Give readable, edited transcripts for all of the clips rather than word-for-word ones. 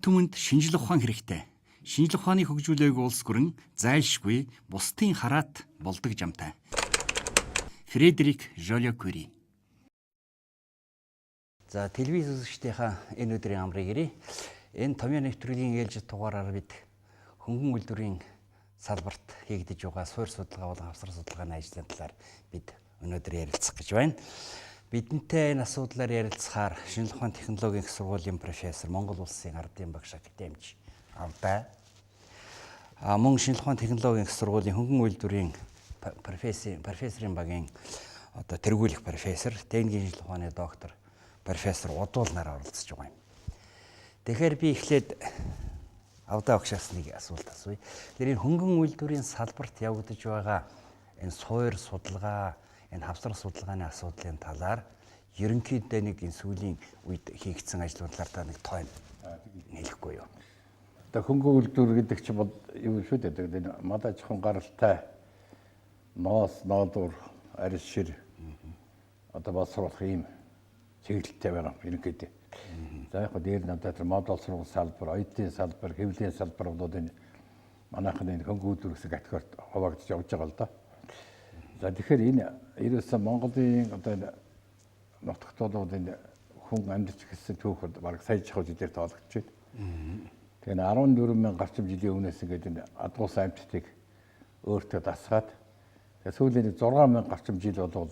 түмэнд шинжлэх ухаан хэрэгтэй. Шинжлэх ухааны хөгжүүлээг улс гүрэн зайлшгүй бусдын хараат болдог жамтай. Фредерик Жолио-Кюри. За телевиз үзэгчдийнхаа энэ өдрийн амрыг ирье. Энэ томьёо нэвтрүүлгийн ээлжид дугаараар бид хөнгөн үйлдвэрийн салбарт хийгдэж байгаа суурь судалгаа болон хавсар судалгааны ажлын талаар бид өнөөдөр ярилцах гэж байна. Бидэнтэй энэ асуудлаар ярилцахаар шинжлэх ухааны технологийн их сургуулийн профессор, Монгол Улсын ардын багш академич Авдай. Мөн шинжлэх ухааны технологийн их сургуулийн хөнгөн үйлдвэрийн профессорын багийн тэргүүлэх профессор, техникийн шинжлэх ухааны доктор профессор Удуул нараа оролцож байгаа юм. Тэгэхээр би эхлээд Авдай багшаас нэг асуулт асууя. Тэр энэ хөнгөн үйлдвэрийн салбарт явагдаж байгаа энэ суурь судалгаа, энэ хавсар судалгааны асуудлын талаар ерөнхийдөө нэг энэ сүүлийн үед хийгдсэн ажлуудаар та нэг тоо хэлэхгүй юу? Одоо хөнгөн үйлдвэр гэдэг чинь юу шүү дээ. Тэгээд мадаа жоохон гаралтай ноос, ноодуур, арил шир одоо боловсруулах ийм чиглэлтэй байгаа ерөнхийдөө. За яг дээр нь одоо тэр модул сургууль салбар, оюутны салбар, хэвлэлийн салбар болоод энэ манайхны энэ хөнгөн үйлдвэр гэсэн категорид хуваагдаж явж байгаа л да. За тэгэхээр энэ ерөөсөө Монголын одоо энэ нутагт болоод энэ хүн амьдарч гэсэн түүхэд бараг сая жахуу жилээр тоологдож байна. Тэгэхээр 14,000 гаруй жилийн өмнөөс ингээд энэ адгуус амьтдыг өөртөө дасгаад сүүлийн 6,000 гаруй жил болвол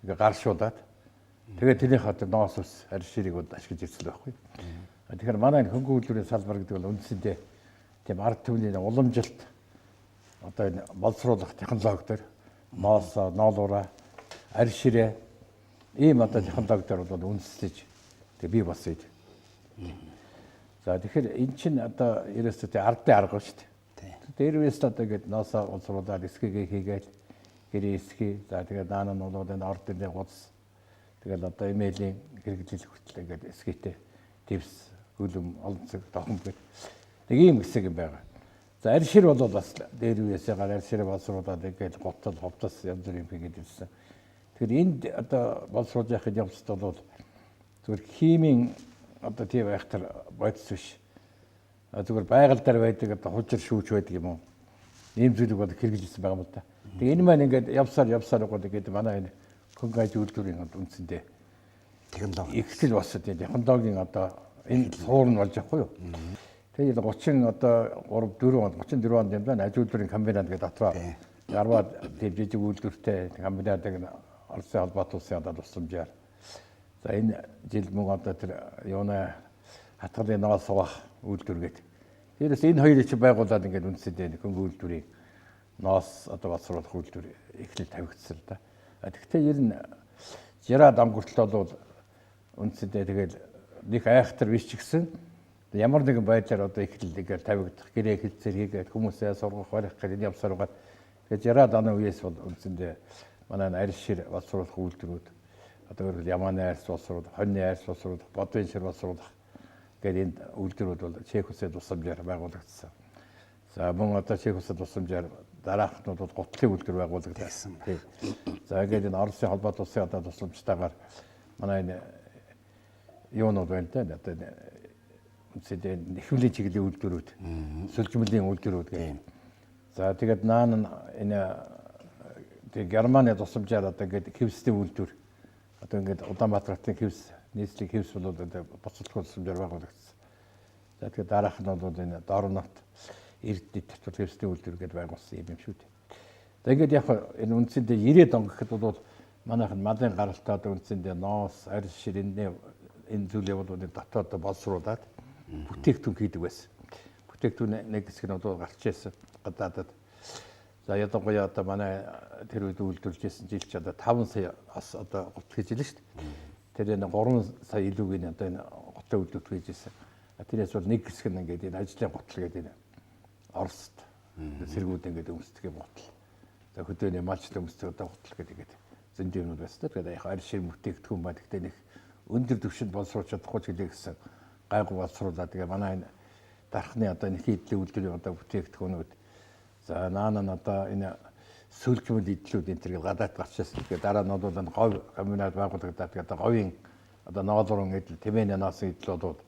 ингээд гаршуулад тэгээд тэрнийх одоо ноос ус арил ширийг ашиглаж ирсэн байхгүй. Тэгэхээр манай хөнгөн үйлдвэрийн салбар гэдэг бол үндсэндээ тийм ард түмний уламжилт одоо энэ боловсруулах технологи төр ноос, ноолуура, арил ширээ ийм одоо технологи төр бол үндэслэж тэг бий болсон юм. За тэгэхээр эн чинь одоо ерөөсөө тэг ардын арга шүү дээ. Дээрээс одоо ингээд ноосоо боловсруулаад эсхийгээ хийгээл гэрээ эсхий. За тэгээд наана нь бол энэ ордын гуц тэгэл одоо имэйлийн хэрэглэл хүртэл ингээд эсгийтэй типс, гүлэм, олон цаг тохом гэдэг нэг ийм хэсэг юм байгаа. За арил шир бол бас дээр үеэсээ арил ширээ боловсруулаад ингээд готол, ховтос янз бүрийн хийгээд ирсэн. Тэгэхээр энд одоо боловсруулж яхад явцд бол зүгээр химийн одоо тийм байхтар бодис биш. Зүгээр байгаль дээр байдаг одоо хужир шүүж байдаг юм уу? Ийм зүйлийг бол хэрэгжилсэн байгаа юм л да. Тэгээ энэ маань ингээд явсаар гоо гэдэг манай энэ хөнгөн аж үйлдвэрийн үндсэндээ технологи ихтэл босод технологийн одоо энэ суур нь болж байгаа юу? Тэгээд 30 одоо 34 онд юм байна. Аж үйлдвэрийн комбинат гэдэг дотроо 10-аад тийм жижиг үйлдвэртэй комбинатыг Оросын холбоот улсын одоо тусламжаар за энэ жил мөн одоо тэр юуна хатгалын ноос сувах үйлдвэр гэдэг. Тэрээс энэ хоёрыг чи байгуулад ингээд үндсэндээ хөнгөн үйлдвэрийн ноос одоо боловсруулах үйлдвэр эхлэл тавигдсан л да. Тэгэхдээ ер нь 60-аад он хүртэл бол үндсэндээ тэгэл нэг айхтар биш ч гэсэн ямар нэгэн байдлаар одоо эхлэлээр тавигдах, гэрээ хэлцээр хийгээд хүмүүсээ сургах, барих гэдэг энэ явсаар байгаа. Тэгээд 60-аад оны үеэс бол үндсэндээ манай арил шир боловсруулах үйлдвэрүүд одоо өөрөөр ямааны арьс боловсруулах, хоньны арьс боловсруулах, бодвын шир боловсруулах гэдэг энэ үйлдвэрүүд бол Чех улсын тусламжаар байгуулагдсан. За мөн одоо Чех улсын тусламжаар дараахад бол гутлын үйлдвэр байгуулагдсан. За ингээд энэ Оросын холбоот улсын одоо тусламжтайгаар манай энэ юунууд байна те одоо үндсэндээ нэхвлийн чиглэлийн үйлдвэрүүд, сүлжмэлийн үйлдвэрүүд гэх. За тэгээд наан энэ тэг Германы тусламжаар одоо ингээд хевслийн үйлдвэр одоо ингээд Улаанбаатар хотын хевс нийслэлийн хевс болоод одоо боцолтгоо тусламжаар байгуулагдсан. За тэгээд дараах нь бол энэ Дорнот Эрдэнэт төтөл хевслийн үйлдвэр гэдээ байгуулсан юм шүү дээ. За ингээд яг энэ үндсэндээ 90-ад он гэхэд бол манайх нь малын гаралтай одоо үндсэндээ ноос, арил шир энэ зүйлээ бол дотоод боловсруулад бүтээгдэхүүн хийдэг байсан. Бүтээгдэхүүн нэг хэсэг нь бол гарч ирсэн гадаадад. За ядангуяа одоо манай тэр үед үйлдвэрлэжсэн жил ч одоо 5 сая бас одоо гот хийж илэн шүү дээ. Тэр энэ 3 сая илүүгийн одоо энэ готын үйлдвэрт хийж ирсэн. Тэрээс бол нэг хэсэг нь ингээд энэ ажлын готл гэдэг энэ Оросд сэргүүд ингээд өмсдөг юм готл. За хөдөөний малчлал өмсдөг одоо готл гэдэг зөндөө юмуд байсан. Тэгээд яг арил шир бүтээгдэхүүн ба гэхдээ нэг өндөр түвшинд боловсруулж чадахгүй ч гэлээ гэсэн гайгүй боловсруулаад тэгээ манай энэ дархны одоо энэ хийдлийн үйлдвэрийн одоо бүтээгдэхүүнүүд за наана нь одоо энэ сүүлчмэл идлүүд энэ төр гадаад гарчсан. Тэгээ дараа нь бол энэ говь комбинат байгуулагдаад тэгээ говийн одоо ноолорон идэл тэмээний ноос идэл болоод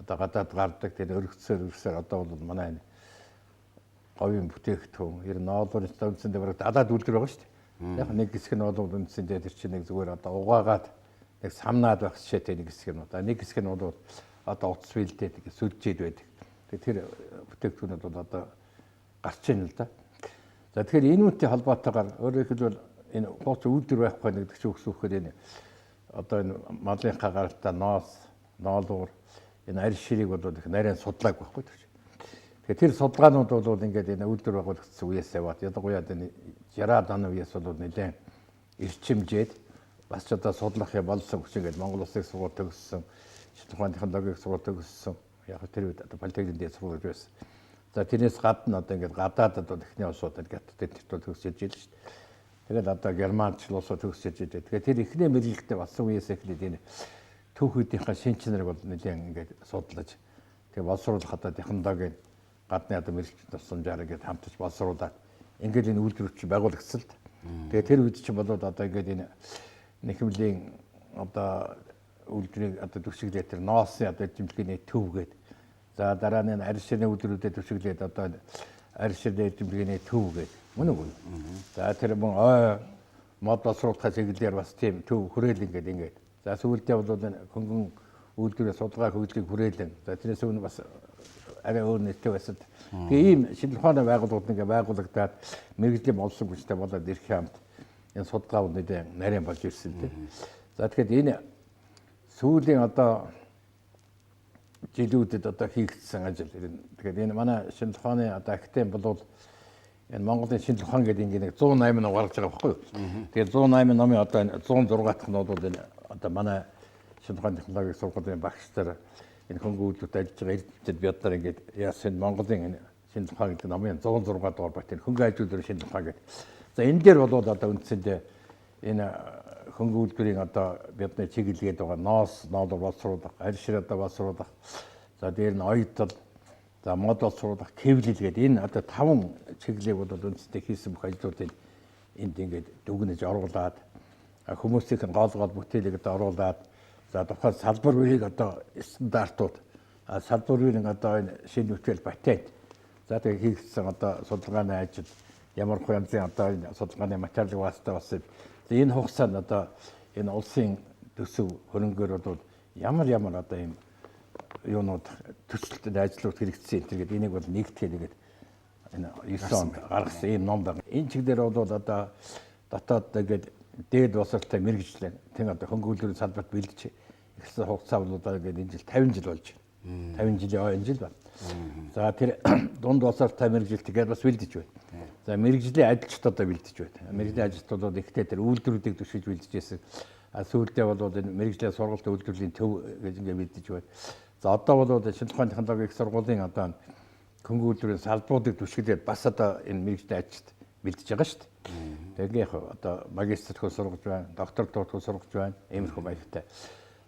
одоо гадаад гардаг тэр өргөцсөөр одоо бол манай говийн бүтээгдэхүүн ер нь ноолуурын үндсэндээ бараг далаад үйлдвэр байгаа шүү дээ. Яг нэг хэсэг нь бол үндсэндээ тэр чинь нэг зүгээр одоо угаагаад нэг самнаад байх жишээтэй нэг хэсэг нь. Нэг хэсэг нь бол одоо утас бэлдээд сүлжээд байдаг. Тэр бүтээгдэхүүнүүд бол одоо гарч ийн л да. За тэгэхээр энэ үнэтэй холбоотойгоор өөрөөр хэлбэл энэ хууц үйлдвэр байхгүй нэгдэг ч үгсүүхээр энэ одоо энэ малынхаа гаралтай ноос, ноолуур энэ арь ширийг бол их нарийн судлааг байхгүй гэж. Тэгэхээр тэр судалгаанууд бол ингээд энэ үйлдвэр байгуулагдсан үеэс яваад ядгууяад энэ 60-аад оны үеэс бол нэлээд эрчимжээд бас ч одоо судлах юм болсон гэж ингээд Монгол Улсын сургууль төгссөн, шинжлэх ухааны технологийн сургууль төгссөн. Яг тэр үед одоо политехникийн сургууль байсан. За тэрнээс гадна одоо ингээд гадаадд бол эхний улсууд ингээд тэр төгсөж иж л шүү дээ. Тэгээд одоо германч улсууд төгсөж иж. Тэгэхээр тэр эхний мэрэгчлээ болсон үеэс эхлээд энэ түүхүүдийнхээ шин чанарыг бол нэлээд ингээд судлаж тэгээд боловсруулах одоо технологийн гадны одоо мэрэгчлэн тусламжаар ингээд хамтарч боловсруулаад ингээд энэ үйлдвэрч байгуулагдсан л. Тэгээд тэр үед чинь болоод одоо ингээд энэ нэхэмлийн одоо үйлдвэрийг одоо төсөглөө тэр ноосны одоо эзэмшигний төвгээд за дараа нь арь ширний үйлдвэрүүдэд төсөглөөд одоо арь ширний эзэмшигний төвгээд мөн үгүй. За тэр мөн мод боловсруулахаас чиглэлээр бас тийм төв хүрээл ингээд. За сүүлдээ бол хөнгөн үйлдвэрээ судалгаа хөгжлийг хүрээлэн. За тэрнээс өмнө бас арай өөр нэртэй байсан. Тэгээ ийм шинжлэх ухааны байгууллагууд ингээ байгуулагдаад мэрэгжлийн болсон хүчтэй болоод ирэх юмд энэ судалгаа үнэтэй нарийн болж ирсэн тийм. За тэгэхээр энэ сүүлийн одоо жилүүдэд одоо хийгдсэн ажил. Тэгэхээр энэ манай шинжлэх ухааны одоо академи бол энэ Монголын шинжлэх ухаан гэдэг ингээ нэг 108 ном гаргаж байгаа байхгүй юу? Тэгээд 108 номын одоо 106 дахь нь бол энэ одоо манай шинжлэх ухааны технологийн сургуулийн багш нар энэ хөнгөн үйлдвэрт ажиллаж байгаа эрдэмтэд бид нар ингээд яасан Монголын энэ шинжлэх ухаан гэдэг номын 106 дугаар бат энэ хөнгөн ажилтны шинжлэх ухаан гэдэг. За энэ дээр бол одоо үндсэндээ энэ хөнгөн үйлдвэрийн одоо бидний чиглэлгээд байгаа ноос, ноолор боловсруулах, арь шир одоо боловсруулах, за дээр нь оёдол, за мод боловсруулах, кевлэл гэдэг энэ одоо 5 чиглэлийг бол үндсэндээ хийсэн бүх ажлуудыг энд ингээд дүгнэж оруулаад хүмүүсийн гол бүтээлийг одоо оруулаад за тухайн салбар үеийг одоо стандартууд салбар үеийн одоо энэ шинэ бүтээл патент за тэгээ хийгдсэн одоо судалгааны ажил ямар их янзын одоо энэ судалгааны материалыг ваастай болсон. Энэ хугацаанд одоо энэ улсын төсөв хөрөнгөөр бол ямар одоо ийм юунууд төсөлтөд ажлууд хэрэгжсэн гэдэг энийг бол нэгтгэгээд энэ 9 онд гаргасан ийм ном байна. Энэ чиглэлээр бол одоо дотоод тэгээд дээд боловсролтой мэрэгжлэн тэн одоо хөнгөн үйлдвэрийн салбарт бэлдэж ихсэн хугацаа бол одоо ингээд энэ жил 50 жил болж байна. 50 жилийн энэ жил байна. За тэр дунд боловсролтой мэрэгжилт тэгээд бас бэлдэж байна. За мэрэгжлийн ажилчид одоо бэлдэж байна. Мэрэгжлийн ажилчид бол ихтэй тэр үйлдвэрүүдийг төшиж бэлдэж байсан. Сүүлдээ бол энэ мэрэгжлийн сургалт үйлдвэрлэлийн төв гэж ингээд бэлдэж байна. За одоо бол шинжлэх ухааны технологийн их сургуулийн одоо хөнгөн үйлдвэрийн салбаруудыг төшөглөөд бас одоо энэ мэрэгжлийн ажилчид бэлдэж байгаа шүү дээ. Тэгээ яг одоо магистр хөө сургаж байна, докторантур хөө сургаж байна. Иймэрхүү баяртай.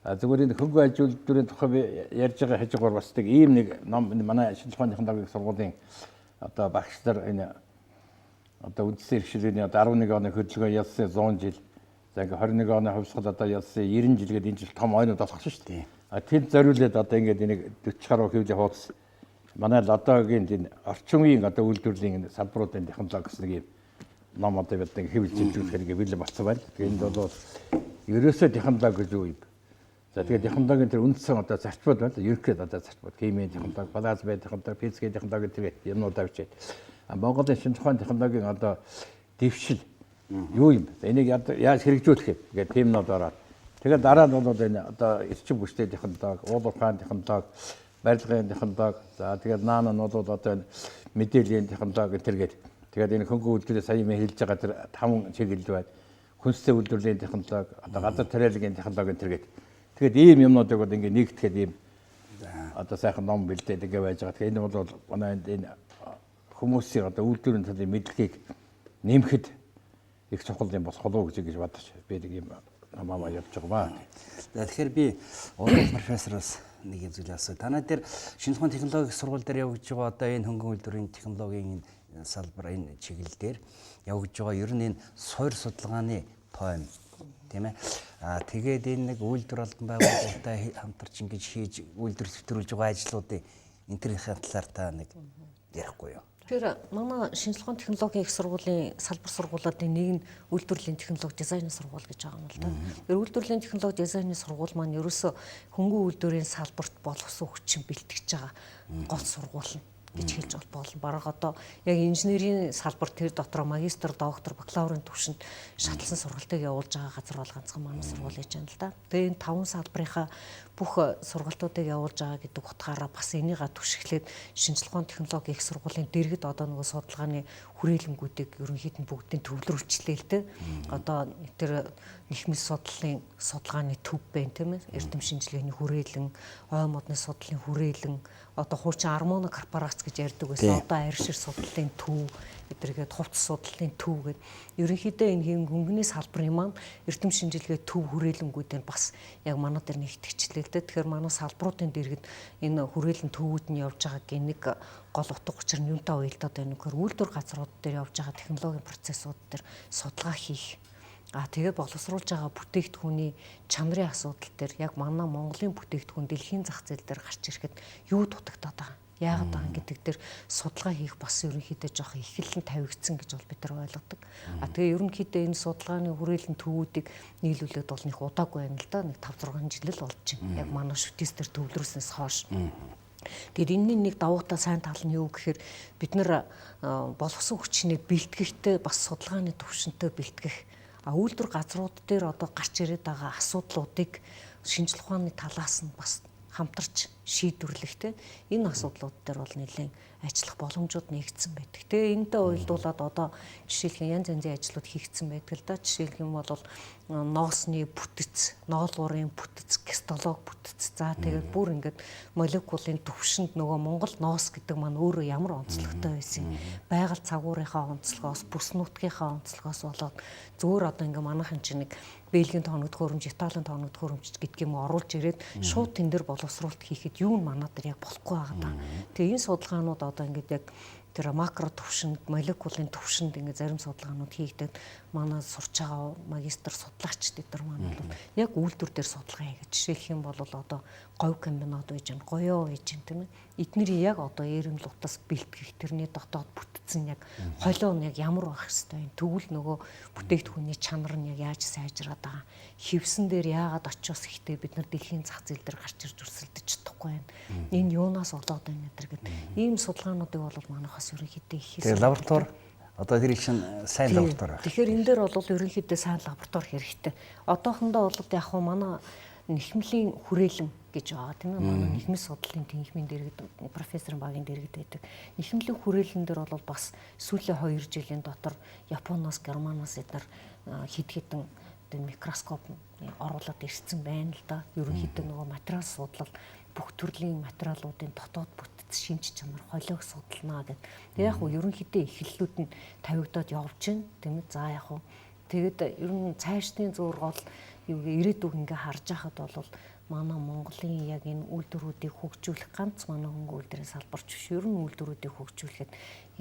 Зүгээр энэ хөнгөн аж үйлдвэрийн тухай би ярьж байгаа хажуугаар бас нэг ийм нэг ном манай шинжлэх ухааны технологийн сургуулийн одоо багш нар энэ одоо үндсэн эрхшилгээний одоо 11 оны хөдөлгөөн ялсан 100 жил. За ингээ 21 оны хувьсгал одоо ялсан 90 жил гэдэг энэ жил том ойнууд болох шүү дээ. Тэнд зориулээд одоо ингээд энийг 40 гаруй хэвлэх хуудас манай одоогийн энэ орчин үеийн одоо үйлдвэрлэлийн салбаруудын технологи гэсэн нэг юм ном одоо бид нэг хэвлэж илрүүлэх нэг бэлэн болсон байна. Тэгээд энд бол ерөөсөө технологи гэж юу юм. За тэгээд технологийн тэр үндсэн одоо зарчмууд байна. Ерөнхийд одоо зарчмууд химийн технологи, плазмын технологи, физикийн технологи тэр юмнууд авчиад Монголын шинжлэх ухааны технологийн одоо дэвшил юу юм. Энийг яаж хэрэгжүүлэх юм. Тэгээд тиймнүүд ороод тэгээд дараа нь бол энэ одоо эрчим хүчтэй технологи, уул уурхайн технологи, барилгын технологи, за тэгээд наан нь бол одоо мэдээллийн технологи тэргээд тэгээд энэ хөнгөн үйлдвэрийн сая юм хэлж байгаа тэр 5 чиглэл байна. Хүнстэй үйлдвэрлэлийн технологи, одоо газар тариалгын технологи тэргээд тэгээд ийм юмнуудыг бол ингээ нэгтгэхэд ийм одоо сайхан ном бэлдээд ингээ байж байгаа. Тэгэхээр энэ бол манай энэ хүмүүсийн одоо үйлдвэрийн талын мэдлэгийг нэмэхэд их чухал юм болох болов уу гэж бодож би нэг юм намаа явж байгаа ба. За тэгэхээр би уран профессороос нэг зүйл асуу. Танай дээр шинжлэх ухааны технологийн сургууль дээр явагдаж байгаа одоо энэ хөнгөн үйлдвэрийн технологийн салбар энэ чиглэл дээр явагдаж байгаа ер нь энэ суур судалгааны тойм тийм ээ. Тэгээд энэ нэг үйлдвэр албан байгууллагатай хамтарч ингэж хийж үйлдвэр төвлөрүүлж байгаа ажлуудын интернетийн талаар та нэг ярихгүй юу? Тэгэхээр манай шинжилгээ ухааны технологийн их сургуулийн салбар сургуулиудын нэг нь үйлдвэрлэлийн технологи дизайны сургууль гэж байгаа юм л да. Тэр үйлдвэрлэлийн технологи дизайны сургууль маань ерөөсөө хөнгөн үйлдвэрийн салбарт боловсон хүчин бэлтгэж байгаа гол сургууль гэж хэлж болно. Бараг одоо яг инженерийн салбар тэр дотор магистр, доктор, бакалаврын түвшинд шатлсан сургалтыг явуулж байгаа газар бол ганцхан манай сургууль гэж байна л да. Тэгээ энэ 5 салбарынхаа бүх сургалтуудыг явуулж байгаа гэдэг утгаараа бас энийгээ түшиглээд шинжилгээ ухааны технологийн их сургуулийн дэргэд одоо нөгөө судалгааны хүрээлэнгүүдийг ерөнхийд нь бүгдийг төвлөрүүлчлээ л дээ. Одоо тэр нэхмэл судлалын судалгааны төв байна тийм ээ. Эрдэм шинжилгээний хүрээлэн, ой модны судлалын хүрээлэн, одоо хуучин Армоно корпорац гэж ярьдаг байсан. Одоо арьшир судлалын төв эдэргээд хувцас судлалын төв гэдэг. Ерөнхийдөө энэ хөнгөний салбарын маань эрдэм шинжилгээ төв хүрээлэнгүүдээр бас яг манай дээр нэгтгэжлээ л дээ. Тэгэхээр манай салбаруудын дэргэд энэ хүрээлэн төвүүд нь явж байгаа гэнэг гол утга учир нь юунтай уялдаад байна вэ гэхээр үйлдвэр газрууд дээр явж байгаа технологийн процессууд дээр судалгаа хийх. Тэгээд боловсруулж байгаа бүтээгдэхүүний чанарын асуудал дээр яг манай Монголын бүтээгдэхүүн дэлхийн зах зээл дээр гарч ирэхэд юу дутагдаад байгаа. Яагаад байгаа гэдэг дээр судалгаа хийх бас ерөнхийдөө жоох ихэлэн тавигдсан гэж бол бид нар ойлгодог. Тэгээ ерөнхийдөө энэ судалгааны хүрээлэн төвүүдийг нийлүүлээд бол нэг удаагүй байна л да. Нэг 5-6 жил л болж байна. Яг манай шүтээс төр төвлөрснөөс хойш. Тэгээд энэний нэг давуу тал сайн тал нь юу гэхээр бид нар боловсон хүчнийг бэлтгэхдээ бас судалгааны түвшинтэй бэлтгэх үйлдвэр газрууд дээр одоо гарч ирээд байгаа асуудлуудыг шинжилгээ ухааны талаас нь бас хамтарч шийдвэрлэх те энэ асуудлууд дээр бол нэлээд ажиллах боломжууд нэгдсэн байдаг. Тэгээ энэтэй уялдуулаад одоо жишээлхэн янз янзын ажлууд хийгдсэн байдаг л да. Жишээлх юм бол ноосны бүтэц, ноолуурын бүтэц, кистолог бүтэц. За тэгээд бүр ингээд молекулын төвшөнд нөгөө Монгол ноос гэдэг маань өөрөө ямар онцлогтой байсан. Байгаль цагуурынхаа онцлогоос, бүс нутгийнхаа онцлогоос болоод зөөр одоо ингээ манайхан чинь нэг Бельгийн тооног хөрөмж, Италийн тооног хөрөмж гэдэг юм оруулж ирээд шууд тэн дээр боловсруулалт хийхэд юу нь манад дээр яг болохгүй байгаа даа. Тэгээ энэ судалгаанууд одоо ингээд яг тэр макро төвшөнд, молекулын төвшөнд ингээд зарим судалгаанууд хийгдээд манай сурч байгаа магистр судлаач дээр маань бол яг үйлдвэр дээр судалгаа хийгээд жишээлх юм бол одоо говь комбинат байж гэн, гоёо байж гэн тийм ээ. Эднэрийг яг одоо эрэмл утас бэлтгэх тэрний дотоод бүтцэн яг холио нь яг ямар байх хэвээр юм. Тэгвэл нөгөө бүтээгдэхүүний чанар нь яг яаж сайжраад байгаа. Хевсэн дээр яагаад очиос ихтэй бид нар дэлхийн зах зээл дээр гарч ирж өрсөлдөж чадахгүй байна. Энэ юунаас болоод байна гэдэг. Ийм судалгаануудыг бол манайх бас ерөнхийдөө их Тэгээ лаборатори одоо тэр чинь сайн лаборатори байна. Тэгэхээр энэ дээр бол ерөнхийдөө сайн лаборатори хэрэгтэй. Одоохондоо бол яг хуу манай нэхмлийн хүрээлэн гэж байгаа тийм ээ. Манай нэхмэл судлалын тэнхимийн дэргэд профессор багийн дэргэд байдаг. Нэхмлийн хүрээлэн дээр бол бас сүүлийн 2 жилийн дотор Японоос, Германоос эдгээр хэд хэдэн микроскоп оруулаад ирсэн байна л да. Ерөнхийдөө нөгөө материал судлал бүх төрлийн материалуудын дотоод бүтэц шинж чанар холиог судалнаа гэдэг. Тэгээ яг хуу ерөнхийдөө эхлэлүүд нь тавигдаад явж байна тийм ээ. За яг хуу тэгээд ер нь цаашдын зураг бол ирээдүг ингээ харж байхад бол манай Монголын яг энэ үйлдвэрүүдийг хөгжүүлэх ганц манай хөнгө үйлдвэрийн салбарч биш. Ер нь үйлдвэрүүдийг хөгжүүлэхэд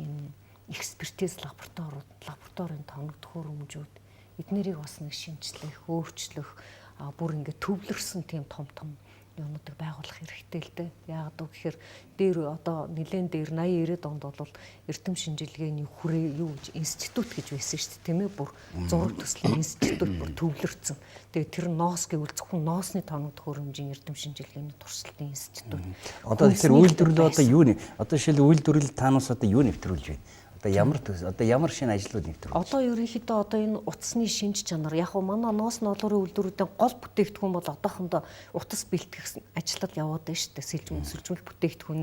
энэ экспертиз лабораторийн тоног төхөөрөмжүүд эднэрийг бас нэг шинжлэх, өөрчлөх, бүр ингээ төвлөрсөн тийм том юмнуудыг байгуулах хэрэгтэй л дээ. Яагаад гэвэл дээр одоо нэлээд дээр 80-90-ад онд бол эрдэм шинжилгээний хүрээ юу гэж институт гэж байсан шүү дээ, тийм ээ. Бүр зураг төслийн институт бүр төвлөрсөн. Тэгээ тэр ноос гэвэл зөвхөн ноосны тоног төхөөрөмжийн эрдэм шинжилгээний туршилтын институт. Одоо тэр үйлдвэрлэл одоо юу нэ? Одоо жишээл үйлдвэрлэл таанаас одоо юу нэвтрүүлж байна? Одоо ямар шинэ ажлууд нэвтрүүлж байна? Одоо ерөнхийдөө одоо энэ утасны шинж чанар яг уу манай ноос ноолуурын үйлдвэрүүдийн гол бүтээгдэхүүн бол одоохондоо утас бэлтгэх ажлууд яваад байна шүү дээ. Сэлжмэл бүтээгдэхүүн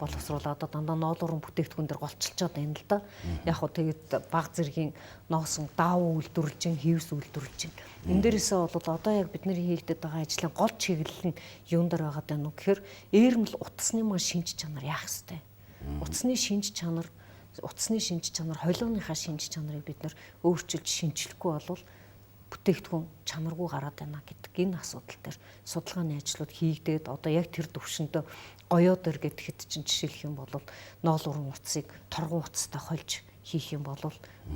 боловсруулаад одоо дандаа ноолуурын бүтээгдэхүүн дээр голчилчод байна л да. Яг уу тэгээд баг зэргийн ноосон даав үйлдвэрлэж, хевс үйлдвэрлэж. Энэ дээрээсээ бол одоо яг бидний хийгдэт байгаа ажлын гол чиглэл нь юун дээр байгаа даа нү гэхээр eerмэл утасны маань шинж чанар яах хэвтэй. Утасны шинж чанар холионыхаа шинж чанарыг бид нэр өөрчилж шинжлэхгүй болвол бүтээгдэхүүн чанаргүй гараад байна гэдэг энэ асуудал дээр судалгааны ажлууд хийгдээд одоо яг тэр төвшөндөө гоёо дээр гэхэд чинь жишээлх юм бол ноолуурын утсыг торгон утастай хольж хийх юм бол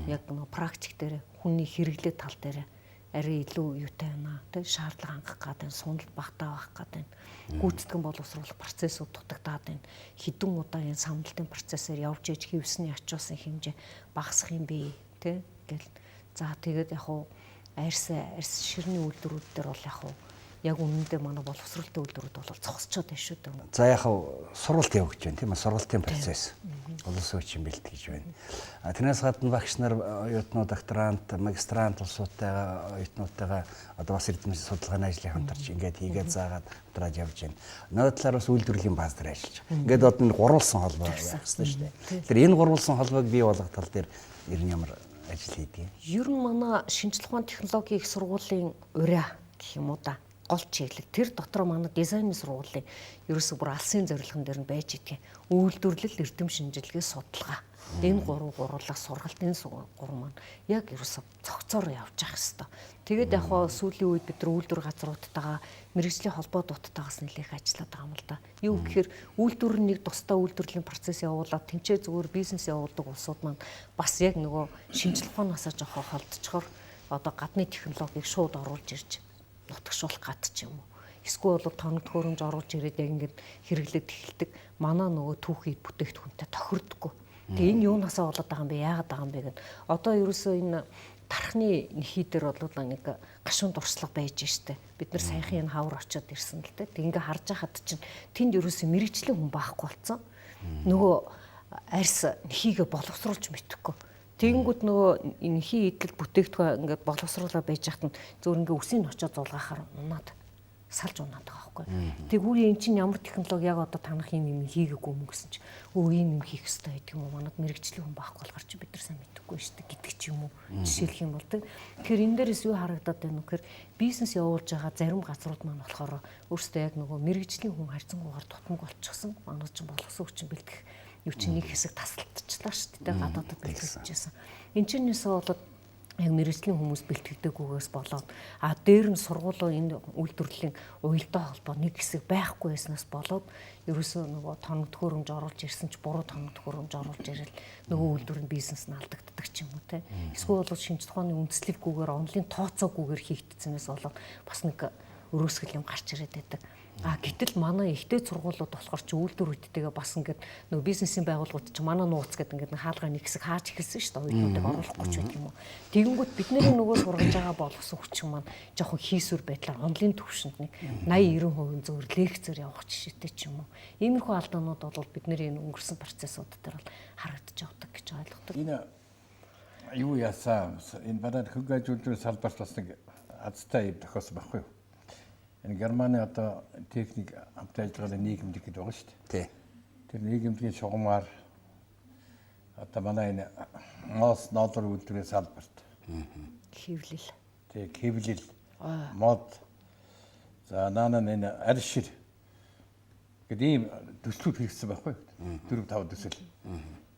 яг нөгөө практик дээр хүний хэрэглээ тал дээр арай илүү юутай байна. Тэ шаардлага хангах гэдэг, сунал багтаа байх гэдэг, гүйцэтгэн боловсруулах процессыг дутагдаад байна. Хэдэн удаагийн самналтын процессор явж иж хевсний ачуусан хэмжээ багасах юм бэ, тэ гэл. За тэгээд яг хуу арьс ширний үйлдвэрүүд дээр бол яг үнэндээ манай боловсролтой үйлдвэрүүд бол зогсчод байна шүү дээ. За яг сургалт явагдаж байна тийм ээ, сургалтын процесс. Улс орчин бэлт гэж байна. Тэрнээс гадна багш нар оюутнууд, докторант, магистрант улсуудтайгаа оюутнуудтайгаа одоо бас эрдэмтэн судалгааны ажлыг хамтарч ингээд хийгээд заагаад хамтраад явж байна. Нөгөө талаар бас үйлдвэрлэлийн бааз дээр ажиллаж байгаа. Ингээд одоо гурвалсан холбоо байх хэрэгтэй шүү дээ. Тэгэхээр энэ гурвалсан холбоог бий болгох тал дээр ер нь ямар ажил хийдэг юм? Ер нь манай шинжлэх ухааны технологийн их сургуулийн ураа гэх юм уу да. Гол чиглэл тэр дотор манай дизайны сургуулийн ерөөсө бүр алсын зорилгон дээр нь байж идэх үйлдвэрлэл, эрдэм шинжилгээ, судалгаа. Энэ гурлаас сургалт энэ гурван маань яг ерөөсө цогцоор явж явах хэвээр. Тэгээд яг сүүлийн үед бид нар үйлдвэр газруудтайгаа мэргэжлийн холбоодуудтайгаас нэлээх ажиллаад байгаа юм л да. Юу гэхээр үйлдвэр нэг тусдаа үйлдвэрлэлийн процесс явуулаад тэнцээ зүгээр бизнес явуулдаг улсууд маань бас яг нөгөө шинжлэх ухаанаасаа жоохон холдчихоор одоо гадны технологиг шууд оруулж ирж нутагшуулах гад ч юм уу. Эсвэл бол тоног төхөөрөмж оруулж ирээд яг ингээд хэрэглээд эхэлдэг. Манай нөгөө түүхий бүтээгдэхүүнтэй тохирдоггүй. Тэгээ энэ юунаасаа болоод байгаа юм бэ? Яагаад байгаа юм бэ гэд. Одоо ерөөсөө энэ тархны нэхий дээр бол нэг гашуун дурслага байж штэ. Бид нар саяхан энэ хавар очиод ирсэн л дээ. Тэг ингээ харж байхад чинь тэнд ерөөсөө мэрэгчлэн хүн байхгүй болсон. Нөгөө арьс нэхийгээ боловсруулж мэдэхгүй. Тэгэнгүүт нөгөө нэхий идэл бүтээгдэхүүн ингээд боловсруулаад байж хат нь зөвөр ингээ үсийг очиод зулгаахаар унаад салж унаад байгаа байхгүй. Тэг үгүй эн чинь ямар технологи яг одоо танах юм хийгээгүй юм гэсэн чи өө ийм юм хийх хэрэгтэй гэдэг юм уу? Манад мэрэгчлэн хүн байхгүй болохоор чи бид нар сайн мэдэхгүй шүү дээ гэдэг ч юм уу? Жишээлх юм бол тэг. Тэгэхээр энэ дээрээс юу харагдаад байна вэ гэхээр бизнес явуулж байгаа зарим газрууд маань болохоор өөрсдөө яг нөгөө мэрэгжлийн хүн харьцангуйгаар тутамг болчихсон. Манад ч боловсон хүчин бэлтгэх юу чинь нэг хэсэг тасалдчихлаа шүү дээ. Гадаадд бэлтгэжсэн. Энд чинээсээ болоод яг мэрэгжлийн хүмүүс бэлтгэдэггүйгээс болоод дээр нь сургуулийн энэ үйлдвэрлэлийн уялдаа холбоо нэг хэсэг байхгүй байснаас болоод ерөөсөө нөгөө тоног төхөөрөмж оруулж ирсэн ч буруу тоног төхөөрөмж оруулж ирэл нөгөө үйлдвэрийн бизнес нь алдагддаг ч юм уу те. Эсвэл бол шинжлэх ухааны үндэслэлгүйгээр онлын тооцоогүйгээр хийгдсэнээс болоод бас нэг өрөөсгөл юм гарч ирээд байдаг. Гэтэл манай ихтэй сургуулиуд болохоор чи үйлдвэрүүдтэйгээ бас ингээд нөгөө бизнесийн байгууллагууд чи манай нууц гэдэг ингээд хаалгаа нэг хэсэг хааж эхэлсэн шүү дээ. Оюутнуудыг оруулахгүй ч гэдэг юм уу. Тэгэнгүүт бидний нөгөө сургаж байгаа боловсон хүчин маань жоохон хийсвэр байдлаар онлын төвшөнд нэг 80-90% зөвөр лекцээр явах жишээтэй ч юм уу. Иймэрхүү алдаанууд бол бидний энэ өнгөрсөн процессууд дээр бол харагдаж явдаг гэж ойлгодог. Энэ юу яасан? Энэ бараад хөнгөж үйлдвэрийн салбарт бас нэг азтай юм тохиолсон байхгүй юу? Энэ Германы одоо техник хамт ажиллагааны нийгэмлэг гэдэг байгаа шүү дээ. Тий. Тэр нийгэмлэгийн шугамар одоо манай энэ моос ноолор үйлдвэрийн салбарт Хэвлэл. Тий, хэвлэл, мод. За наана энэ арьс шир гэдэг ийм төслүүд хийгдсэн байхгүй юу? 4-5 төсөл.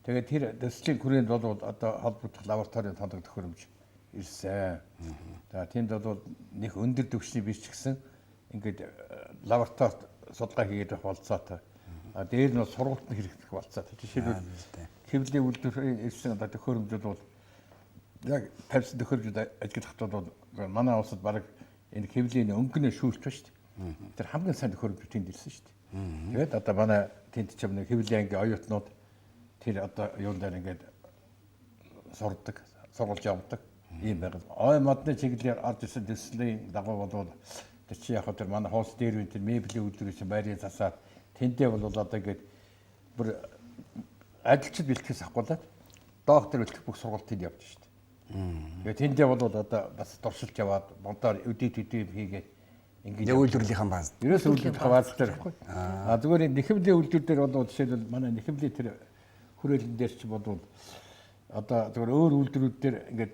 Тэгээд тэр төслийн хүрээнд бол одоо холбогдох лабораторийн тоног төхөөрөмж ирсэн. За тэнд бол нэг өндөр түвшний биш ч гэсэн ингээд лабораторид судалгаа хийгээд байх болцоотой. Дээр нь сургалт нь хэрэглэх болцоотой. Жишээлбэл хэвлэлийн үйлдвэрийн ирсэн одоо төхөөрөмжүүд бол яг тавьсан төхөөрөмжүүд ажиллахад бол манай улсад баг энэ хэвлэлийн өнгөнөө шүүрч байна шүү дээ. Тэр хамгийн сайн төхөөрөмж тэнд ирсэн шүү дээ. Тэгээд одоо манай тэнд ч юм нэг хэвлэлийн ангийн оюутнууд тэр одоо юун дээр ингээд сурдаг, сургалж явдаг ийм байгаад. Ой модны чиглэлээр орж ирсэн төслийн дагуу бол тэр чи яг тэр манай хоос дээр үн тэр меблийн үйлдвэрийн байрын засаад тэндээ бол одоо ингээд бүр ажилчид бэлтгэхээс ахгуулаад доктор бэлтгэх бүх сургалтыг явж штт. Тэгээд тэндээ бол одоо бас дуршилж яваад бонтоор өдөө төдөө хийгээд ингээд үйлдвэрлэлийн бааз. Ерөөс үйлдвэрлэлийн бааз дээр байхгүй. Зүгээр нэхэмлийн үйлдвэр дээр бол жишээлбэл манай нэхэмлийн тэр хүрээлэн дээр ч бодвол одоо зүгээр өөр үйлдвэрүүд дээр ингээд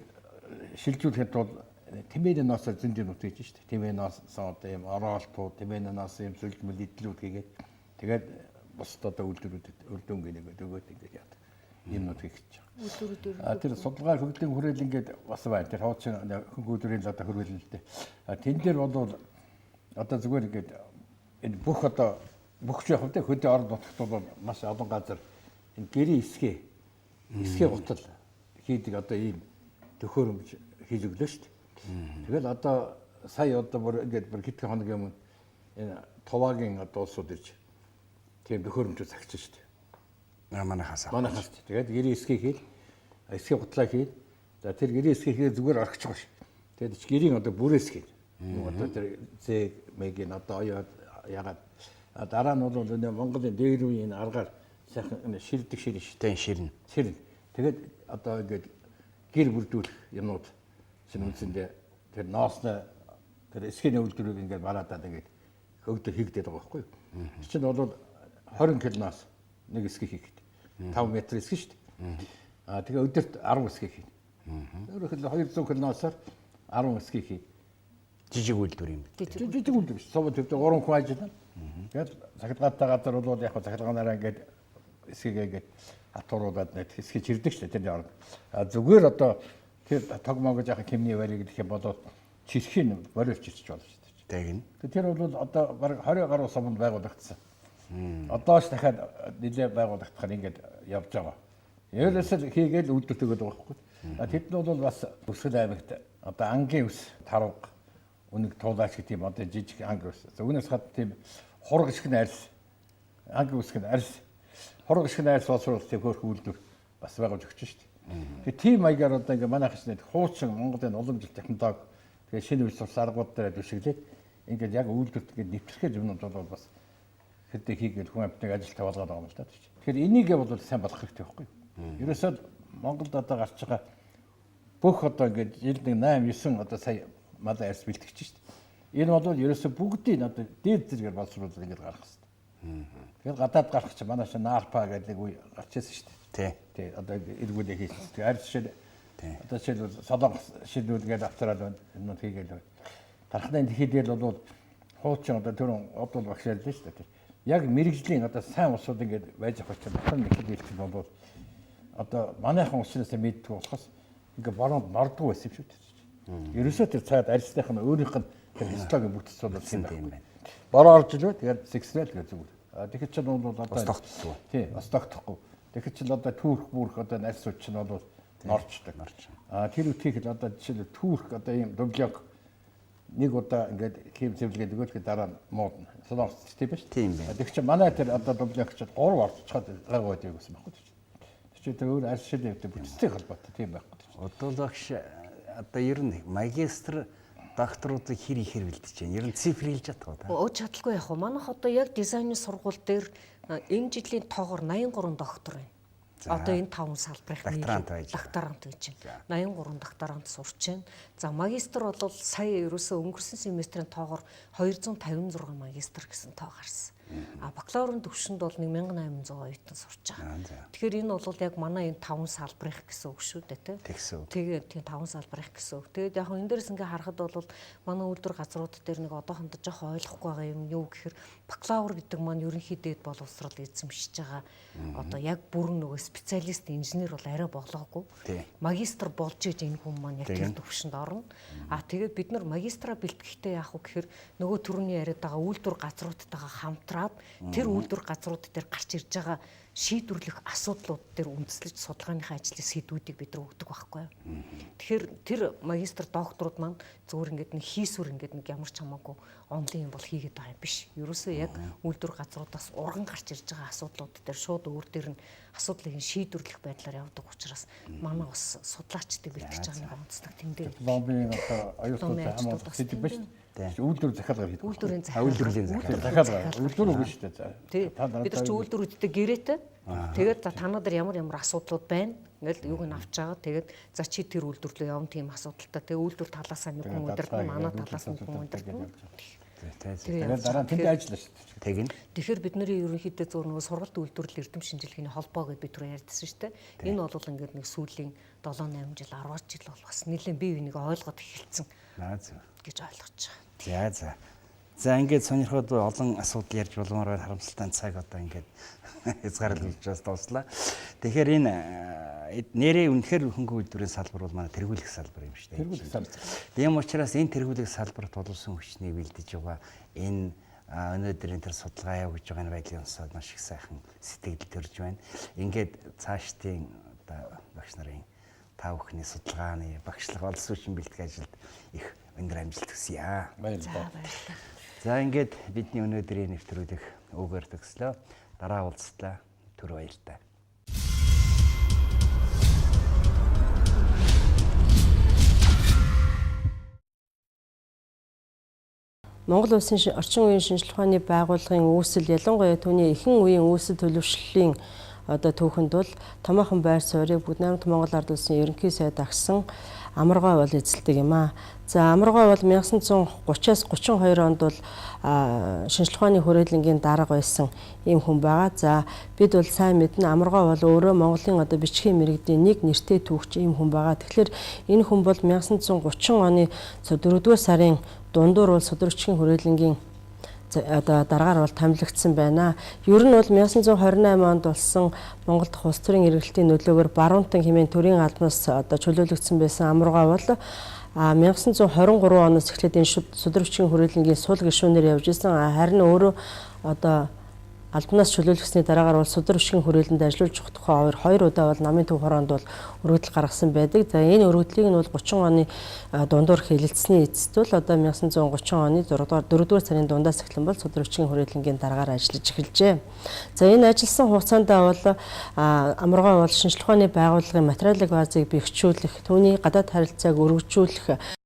шилжүүлэхэд бол тэмээний ноосоор зөндөнүүд хийж штт. Тэмээний ноос одоо юм ороолтууд, тэмээний ноос юм сүлжмэл идлүүд хийгээд тэгээд бусд одоо үйлдвэрүүдэд өрдөн гинэгээд өгөөд ингээд яадаг. Юмнууд хийж байгаа. Тэр судалгаа хөгжлийн хүрээлэн ингээд бас байна. Тэр хуучин хөнгөлдрийн одоо хөрвөлнөлтэй. Тэн дээр бол одоо зүгээр ингээд энэ бүх одоо бүх яг хөдөө орон нутагт бол маш олон газар энэ гэрийн эсгээ гутал хийдэг одоо ийм төхөөрөмж хийлгэглөө шүү дээ. Тэгэл одоо сая одоо бүр ингээд бүр хэдхэн хоногийн өмнө энэ Туваагийн одоо улсууд ирж тийм төхөөрөмжөд цагчсан шүү дээ. Манайхаас. Манайхаас. Тэгээд гэрээ эсхийг хийл, эсхийг хутлаа хийл. За тэр гэрээ эсхийг хийл зүгээр орчих гош. Тэгээд ч гэрийн одоо бүрээс хийл. Одоо тэр зэг мегийн одоо оёо ягаад дараа нь бол Монголын дээр үеийн аргаар сайхан ширдэг ширнэ шүү дээ. Ширнэ. Ширнэ. Тэгээд одоо ингээд гэр бүрдүүлэх юмнууд шинэ тэр ноосны тэр эсхийн үйлдвэрийг ингээд мараадаад ингээд хөгдө хийгдээд байгаа байхгүй юу? Тэр чинь бол 20 килоноос нэг эсхийг хийхэд 5 м эсхийг шүү дээ. Тэгээ өдөрт 10 эсхийг хийнэ. Өөрөөр хэлбэл 200 килоноосоор 10 эсхийг хийнэ. Жижиг үйлдвэр юм. Жижиг үйлдвэр биш. Сувд төвдө 3 хүн ажиллана. Тэгээд захиргаатай газар бол яг захиргаанаараа ингээд эсхийг ингээд хатууруулаад нэг эсхийг чирдэг шүү дээ тэрний орнд. Зүгээр одоо тэр тогмоогож яхаа хэмний барийг гэх юм бол чирхийн бориулж чирч болно шүү дээ. Тэгнь. Тэр бол одоо бараг 20 гаруй суманд байгуулагдсан. Одоо ч дахиад нэлээ байгуулагдахаар ингээд явж байгаа. Ерөөсөө хийгээл үйлдвэртэй байгаа байхгүй. Тэд нь бол бас Бүсгэл аймагт одоо ангийн ус тарвга үнэг туулаач гэх тийм одоо жижиг анги ус. Үүнээс хад тийм хураг шиг арьс анги ус гэх арьс хураг шиг арьс боловсруулах тийм хөөрхөн үйлдвэр бас байгуулж өгч шүү дээ. Тэгээ тийм маягаар одоо ингээд манайхаас нэг хуучин Монголын уламжлалт технологи тэгээ шинэ үйл сурс аргууд дээр бишгэлээд ингээд яг үйлдвэрт ингээд нэвтрэх юмнууд бол бас хэдий хийгээл хүн амтныг ажилтаа болгоод байгаа юм л та. Тэгэхээр энийгээ бол сайн болох хэрэгтэй байхгүй юу? Ерөөсөө Монголд одоо гарч байгаа бүх одоо ингээд жилд 8 9 одоо сая малын арьс бэлтгэж шүү дээ. Энэ бол ерөөсөө бүгдийг одоо дээд зэрэгээр боловсруулах ингээд гарах хэрэгтэй. Тэгэхээр гадаад гарах чинь манай чинь наалпа гэдэг үе гарч ирсэн шүү дээ. Тий. Одоо эргүүлээ хийсэн. Тэгээ арьс шил одоо жишээлбэл солонгос шилүүлгээд авчраад юмнууд хийгээл. Тархны дэлхийдэл бол хуучин одоо түрүүн одол багш ярьлаа шүү дээ. Яг мэрэгжлийн одоо сайн усууд ингээд байж байгаа чинь батхан нэг хэлэх юм бол одоо манайхан уснаас мэддэг болохоос ингээд боронд нордгүй байсан юм шүү дээ. Ерөөсөө тэр цаад арьсных нь өөрийнх нь тэр хистологи бүтц бол тийм байна. Бороо орж илвэ тэгээд сэгснэл гэж зүгээр. Тэгэхээр чинь бол одоо бас тогтчихгүй. Тий, бас тогтохгүй. Тэгэхээр чинь одоо түүрх бүрх одоо арьс ууч чинь бол норчдаг. Тэр үтгийг л одоо жишээл түүрх одоо ийм дублог нэг удаа ингээд хийм цэвэрлэгээд өгөөлөд дараа нь муудна. Солонгос тийм ба шүү. Тийм байна. Тэгэхээр чинь манай тэр одоо дублог чинь 3 орчцоод гайгууд яг гэсэн байхгүй тийм. Тэр чинь тэр өөр арьс шилэвтэй бүтцтэй холбоотой тийм байхгүй. Одоо лагш одоо ер нь магистр докторуудыг хэр ихээр бэлдэж байна. Ер нь цифр хэлж чадах уу? Ууж чадалгүй яг. Манайх одоо яг дизайны сургууль дээр энэ жилийн тоогоор 83 доктор байна. Одоо энэ 5 салбарын докторант гэж байна. 83 докторант сурч байна. За магистр бол сая ерөөсөө өнгөрсөн семестрийн тоогоор 256 магистр гэсэн тоо гарсан. Бакалаврын төвшөнд бол 1800 оюутан сурч байгаа. Тэгэхээр энэ бол яг манай энэ 5 салбарыг гэсэн үг шүү дээ, тийм. Тэгээд тийм 5 салбарыг гэсэн үг. Тэгээд яг энэ дээрс ингээ харахад бол манай үйлдвэр газрууд дээр нэг одоохондоо жоохон ойлгохгүй байгаа юм юу гэхээр бакалавр гэдэг маань ерөнхийдөө боловсрол эзэмшиж байгаа. Одоо яг бүрэн нөгөө специалист инженер бол арай болоогүй. Магистр болж иж энэ хүн маань яг тэр төвшөнд орно. Тэгээд бид нар магистра бэлтгэхдээ яах вэ гэхээр нөгөө төрөний яриад байгаа үйлдвэр газруудтайгаа хамтраад тэр үйлдвэр газрууд дээр гарч ирж байгаа шийдвэрлэх асуудлууд дээр үндэслэж судалгааныхаа ажлын сэдвүүдийг бид нар өгдөг байхгүй юу. Тэгэхээр тэр магистр докторууд маань зөвхөн ингээд нэг хийсвэр ингээд нэг ямар ч хамаагүй онлын юм бол хийгээд байгаа юм биш. Ерөөсөө яг үйлдвэр газруудаас урган гарч ирж байгаа асуудлууд дээр шууд өөр дээр нь асуудлыг шийдвэрлэх байдлаар явдаг учраас манай бас судлаачдыг бэлтгэж байгаа нэг онцлог тэмдэг. Лоббийн одоо аюултай хамгаалах сэдв биш. Үйлдвэр захиалга хийдэг. Үйлдвэрийн захиалга. Үйлдвэр биш үү? Бид нар ч үйлдвэрүүдтэй гэрээтэй. Тэгээд танаа дээр ямар асуудлууд байна. Ингээл юуг нь авч байгаа. Тэгээд за чи тэр үйлдвэрлөө явна тийм асуудалтай. Тэгээд үйлдвэр талаасаа нэг хүн удирдна, манай талаас нь хүн удирдна. Тэгээд дараа нь тэнд ажиллана шүү дээ. Тэгнь. Тэгэхээр бидний ерөнхийдөө зөв нөгөө сургалт үйлдвэрлэл эрдэм шинжилгээний холбоо гэдээ бид түрүү ярьдсан шүү дээ. Энэ бол ингээд нэг сүүлийн 7-8 жил 10 жил бол бас нэлээд бие биенийг ойлгоод эхэлсэн. Гэж ойлгож байгаа. За ингээд сонирхоод олон асуудал ярьж болмоор харамсалтай цаг одоо ингээд хязгаарлалж дуслаа. Тэгэхээр энэ нэрээ үнэхээр хөнгө үйлдвэрийн салбар бол манай тэргүүлэх салбар юм шүү дээ. Тэргүүлэх салбар. Тийм учраас энэ тэргүүлэх салбарт болсон хүчний бэлдэж байгаа энэ өнөөдрийн тэр судалгаа явуулж байгаа энэ байдлын онцлог маш их сайхан сэтгэл төрж байна. Ингээд цаашдын одоо багш нарын та бүхний судалгааны багшлах олон сүлжин бэлтгэх ажилд их өндөр амжилт хүсье. Баярлалаа. За ингээд бидний өнөөдрийн нэвтрүүлэг үгээр төгслөө. Дараа уулзтлаа. Түр баяртай. Монгол Улсын орчин үеийн шинжилгээ ухааны байгууллагын үүсэл ялангуяа түүний ихэнх үеийн үүсэл төлөвшлийн түүхэнд бол томоохон байр суурийг бүгд найрамд Монгол Ард улсын ерөнхий сайд агсан Амаргой бол эзэлдэг юм аа. За Амаргой бол 1930-аас 32 онд бол шинжилгээ ухааны хүрээлэнгийн дарга байсан ийм хүн байгаа. За бид бол сайн мэднэ Амаргой бол өөрөө Монголын бичгийн мэрэгдийн нэг нэртэй түүхч ийм хүн байгаа. Тэгэхээр энэ хүн бол 1930 оны 4-р сарын дундуур бол Судрагчийн хүрээлэнгийн дараагаар бол томилогдсон байна. Ер нь бол 1928 онд болсон Монгол дахь улс төрийн эргэлтийн нөлөөгөөр баруунтан хэмээн төрийн албанаас чөлөөлөгдсөн байсан Амаргой бол 1923 оноос эхлээд энэ Судрагчийн хүрээлэнгийн сул гишүүнээр явж исэн. Харин өөрөө албанаас чөлөөлөгсөний дараагаар бол Судрагчийн хүрээлэнд ажиллаж явах тухай хоёр удаа бол намын төв хороонд бол өргөдөл гаргасан байдаг. За энэ өргөдлийг нь бол 30 оны дундуур хэлэлцсэний эцэст бол 1930 оны 4-р сарын дундаас эхлэн бол Судрагчийн хүрээлэнгийн дараагаар ажиллаж эхэлжээ. За энэ ажилласан хугацаанд бол Амаргой бол шинжилгээ ухааны байгууллагын материалын базыг бэхжүүлэх, түүний гадаад харилцааг өргөжүүлэх